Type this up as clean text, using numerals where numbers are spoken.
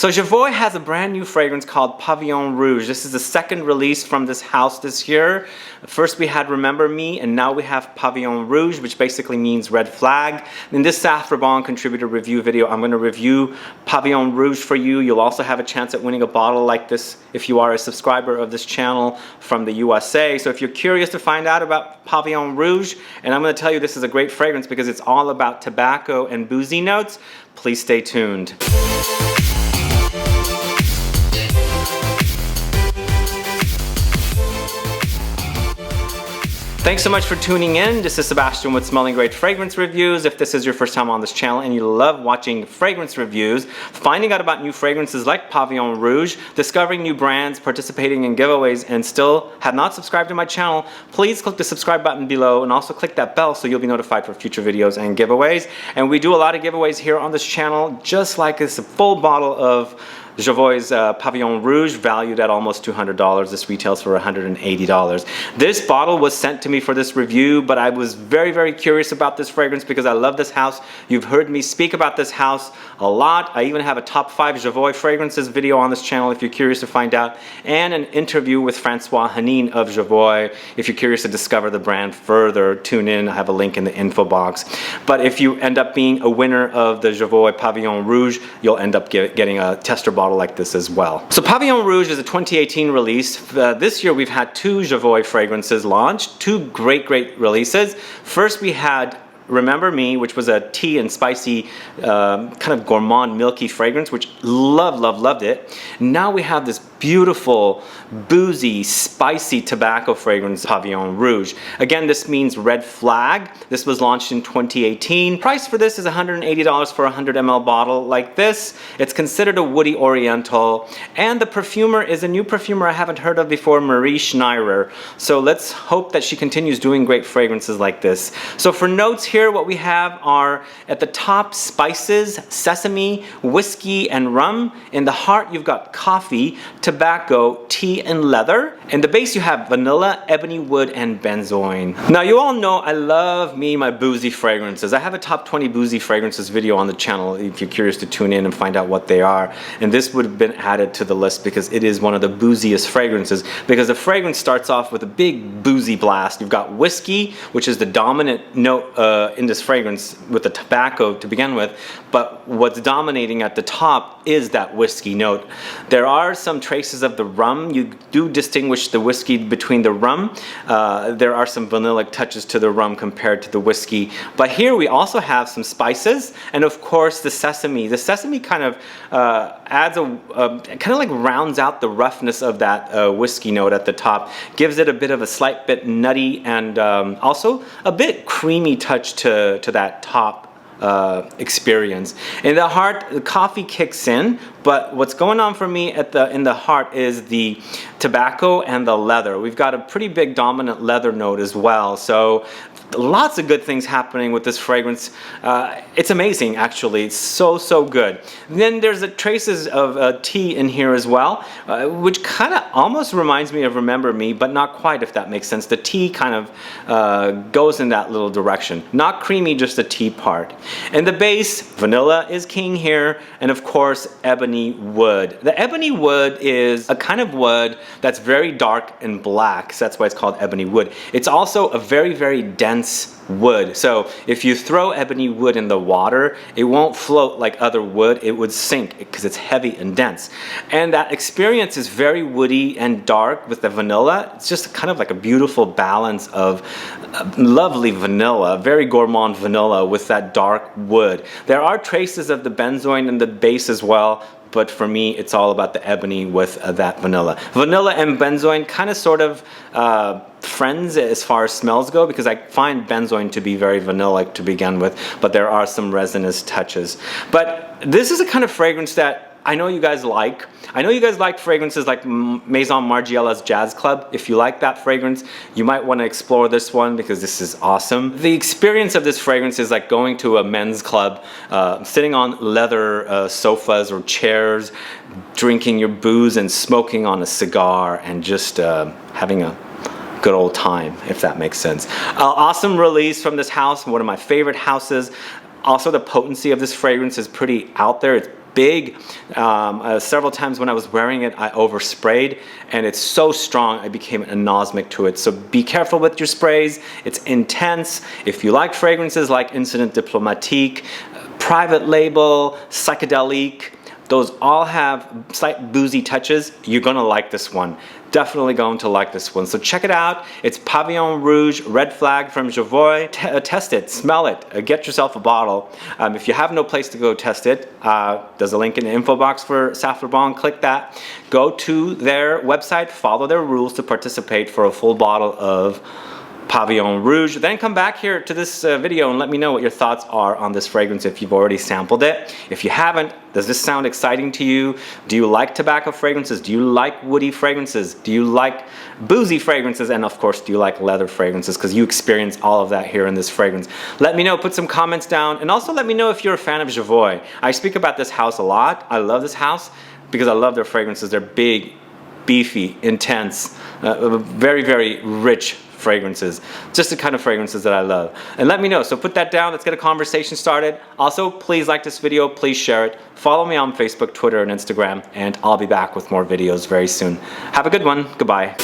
So Jovoy has a brand new fragrance called Pavillon Rouge. This is the second release from this house this year. First we had Remember Me, and now we have Pavillon Rouge, which basically means red flag. In this Safra Bon contributor review video, I'm going to review Pavillon Rouge for you. You'll also have a chance at winning a bottle like this if you are a subscriber of this channel from the USA. So if you're curious to find out about Pavillon Rouge, and I'm going to tell you this is a great fragrance because it's all about tobacco and boozy notes, please stay tuned. Thanks so much for tuning in. This is Sebastian with Smelling Great Fragrance Reviews. If this is your first time on this channel and you love watching fragrance reviews, finding out about new fragrances like Pavillon Rouge, discovering new brands, participating in giveaways, and still have not subscribed to my channel, please click the subscribe button below and also click that bell so you'll be notified for future videos and giveaways. And we do a lot of giveaways here on this channel, just like this full bottle of Jovoy's Pavillon Rouge, valued at almost $200. This retails for $180. This bottle was sent to me for this review, but I was very, very curious about this fragrance because I love this house. You've heard me speak about this house a lot. I even have a top 5 Jovoy fragrances video on this channel if you're curious to find out, and an interview with Francois Hanin of Jovoy. If you're curious to discover the brand further, tune in. I have a link in the info box. But if you end up being a winner of the Jovoy Pavillon Rouge, you'll end up getting a tester bottle like this as well. So Pavillon Rouge is a 2018 release. This year we've had 2 Jovoy fragrances launched, 2 great releases. First we had Remember Me, which was a tea and spicy kind of gourmand milky fragrance, which loved it. Now we have this beautiful boozy spicy tobacco fragrance, Pavillon Rouge. Again, this means red flag. This was launched in 2018. Price for this is $180 for a 100 ml bottle like this. It's considered a woody Oriental, and the perfumer is a new perfumer I haven't heard of before, Marie Schnirer. So let's hope that she continues doing great fragrances like this. So for notes here, what we have are at the top spices, sesame, whiskey, and rum. In the heart, you've got coffee, tobacco, tea, and leather. In the base, you have vanilla, ebony wood, and benzoin. Now, you all know I love my boozy fragrances. I have a top 20 boozy fragrances video on the channel if you're curious to tune in and find out what they are. And this would have been added to the list because it is one of the booziest fragrances, because the fragrance starts off with a big boozy blast. You've got whiskey, which is the dominant note in this fragrance with the tobacco to begin with, but what's dominating at the top is that whiskey note. There are some traces of the rum. You do distinguish the whiskey between the rum. There are some vanillic touches to the rum compared to the whiskey, but here we also have some spices, and of course the sesame. The sesame kind of adds kind of like rounds out the roughness of that whiskey note at the top, gives it a bit of a slight bit nutty and also a bit creamy touch to that top experience. In the heart, the coffee kicks in, but what's going on for me in the heart is the tobacco and the leather. We've got a pretty big dominant leather note as well. So lots of good things happening with this fragrance. It's amazing, actually. It's so good. Then there's the traces of tea in here as well, which kind of almost reminds me of Remember Me, but not quite, if that makes sense. The tea kind of goes in that little direction. Not creamy, just the tea part. In the base, vanilla is king here, and of course, ebony wood. The ebony wood is a kind of wood that's very dark and black, so that's why it's called ebony wood. It's also a very dense wood. So if you throw ebony wood in the water, it won't float like other wood. It would sink because it's heavy and dense. And that experience is very woody and dark with the vanilla. It's just kind of like a beautiful balance of lovely vanilla, very gourmand vanilla with that dark wood. There are traces of the benzoin in the base as well, but for me, it's all about the ebony with that vanilla. Vanilla and benzoin kind of sort of friends as far as smells go, because I find benzoin to be very vanilla to begin with, but there are some resinous touches. But this is a kind of fragrance that I know you guys like. I know you guys like fragrances like Maison Margiela's Jazz Club. If you like that fragrance, you might want to explore this one because this is awesome. The experience of this fragrance is like going to a men's club, sitting on leather sofas or chairs, drinking your booze and smoking on a cigar and just having a good old time, if that makes sense. Awesome release from this house, one of my favorite houses. Also, the potency of this fragrance is pretty out there. It's big. Several times when I was wearing it, I oversprayed, and it's so strong I became anosmic to it. So be careful with your sprays. It's intense. If you like fragrances like Incident Diplomatique, Private Label, Psychedelic, those all have slight boozy touches. You're gonna like this one. Definitely going to like this one. So check it out. It's Pavillon Rouge Red Flag from Jovoy. Test it, smell it, get yourself a bottle. If you have no place to go test it, there's a link in the info box for Saffler Bond. Click that. Go to their website, follow their rules to participate for a full bottle of Pavillon Rouge. Then come back here to this video and let me know what your thoughts are on this fragrance if you've already sampled it. If you haven't, does this sound exciting to you? Do you like tobacco fragrances? Do you like woody fragrances? Do you like boozy fragrances? And of course, do you like leather fragrances? Because you experience all of that here in this fragrance. Let me know, put some comments down, and also let me know if you're a fan of Jovoy. I speak about this house a lot. I love this house because I love their fragrances. They're big, beefy, intense, very, very rich fragrances. Just the kind of fragrances that I love. And let me know. So put that down. Let's get a conversation started. Also, please like this video. Please share it. Follow me on Facebook, Twitter, and Instagram. And I'll be back with more videos very soon. Have a good one. Goodbye.